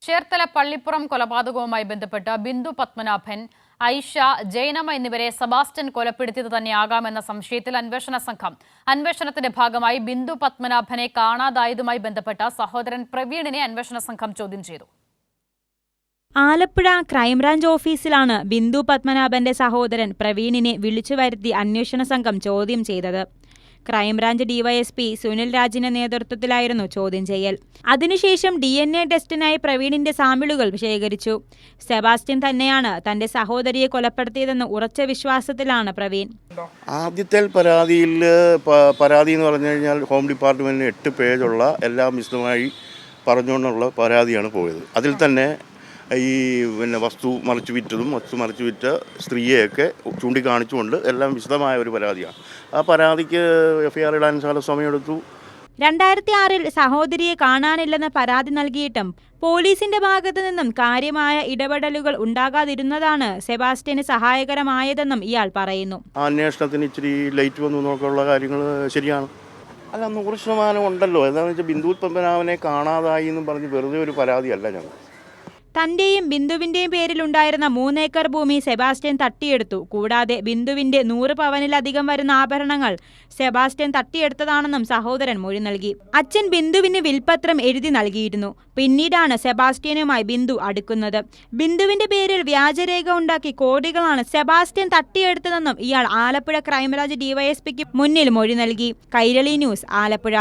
ചേർത്തല പള്ളിപ്പുറം കൊലപാതകവുമായി ബന്ധപ്പെട്ട് ബിന്ദു പത്മനാഭൻ, ഐഷ, ജയനമ്മ എന്നിവരെ സെബാസ്റ്റ്യൻ കൊലപ്പെടുത്തിയത് തന്നെയാകാമെന്ന സംശയത്തിൽ അന്വേഷണ സംഘം. അന്വേഷണത്തിന്റെ ഭാഗമായി ബിന്ദു പത്മനാഭനെ കാണാതായതുമായി ബന്ധപ്പെട്ട സഹോദരൻ പ്രവീണിനെ അന്വേഷണ സംഘം ചോദ്യം ചെയ്തു. ആലപ്പുഴ ക്രൈംബ്രാഞ്ച് ഓഫീസിലാണ് ബിന്ദു പത്മനാഭന്റെ സഹോദരൻ പ്രവീണിനെ വിളിച്ചുവരുത്തി അന്വേഷണ സംഘം ചോദ്യം ചെയ്തത്. ക്രൈംബ്രാഞ്ച് ഡിവൈഎസ്പി സുനിൽ രാജിന്റെ നേതൃത്വത്തിലായിരുന്നു ചോദ്യം ചെയ്യൽ. അതിനുശേഷം DNA ടെസ്റ്റിനായി പ്രവീണിന്റെ സാമ്പിളുകൾ ശേഖരിച്ചു. സെബാസ്റ്റ്യൻ തന്നെയാണ് തന്റെ സഹോദരിയെ കൊലപ്പെടുത്തിയതെന്ന് ഉറച്ച വിശ്വാസത്തിലാണ് പ്രവീൺ. ആദ്യത്തെ പരാതി എന്ന് പറഞ്ഞു കഴിഞ്ഞാൽ ഹോം ഡിപ്പാർട്ട്മെന്റിന് 8 പേജുള്ള എല്ലാം വിശദമായി പറഞ്ഞുകൊണ്ടുള്ള പരാതിയാണ് പോയത്. അതിൽ തന്നെ ഈ വസ്തു മറിച്ചു വിറ്റ സ്ത്രീയെയൊക്കെ ചൂണ്ടിക്കാണിച്ചുകൊണ്ട് എല്ലാം വിശദമായ ഒരു പരാതിയാണ്. ആ പരാതിക്ക് FIR ഇടാൻ സമയമെടുത്തു. 2006 സഹോദരിയെ കാണാനില്ലെന്ന പരാതി നൽകിയിട്ടും പോലീസിന്റെ ഭാഗത്തു നിന്നും കാര്യമായ ഇടപെടലുകൾ ഉണ്ടാകാതിരുന്നതാണ് സെബാസ്റ്റ്യന് സഹായകരമായതെന്നും ഇയാൾ പറയുന്നു. ആ അന്വേഷണത്തിന് ഇച്ചിരി ലേറ്റ് വന്നു എന്നൊക്കെയുള്ള കാര്യങ്ങൾ ശരിയാണ്. അല്ല, 100% ഉണ്ടല്ലോ. എന്താണെന്ന് വെച്ചാൽ ബിന്ദു പത്മനാഭനെ കാണാതായി എന്നും പറഞ്ഞ് വെറുതെ ഒരു പരാതിയല്ല ഞങ്ങൾ. തന്റെയും ബിന്ദുവിന്റെയും പേരിലുണ്ടായിരുന്ന 3 ഏക്കർ ഭൂമി സെബാസ്റ്റ്യൻ തട്ടിയെടുത്തു. കൂടാതെ ബിന്ദുവിന്റെ 100 പവനിലധികം വരുന്ന ആഭരണങ്ങൾ സെബാസ്റ്റ്യൻ തട്ടിയെടുത്തതാണെന്നും സഹോദരൻ മൊഴി നൽകി. അച്ഛൻ ബിന്ദുവിന് വിൽപത്രം എഴുതി നൽകിയിരുന്നു. പിന്നീടാണ് സെബാസ്റ്റ്യനുമായി ബിന്ദു അടുക്കുന്നത്. ബിന്ദുവിന്റെ പേരിൽ വ്യാജരേഖ ഉണ്ടാക്കി കോടികളാണ് സെബാസ്റ്റ്യൻ തട്ടിയെടുത്തതെന്നും ഇയാൾ ആലപ്പുഴ ക്രൈംബ്രാഞ്ച് ഡിവൈഎസ്പിക്ക് മുന്നിൽ മൊഴി നൽകി. കൈരളി ന്യൂസ്, ആലപ്പുഴ.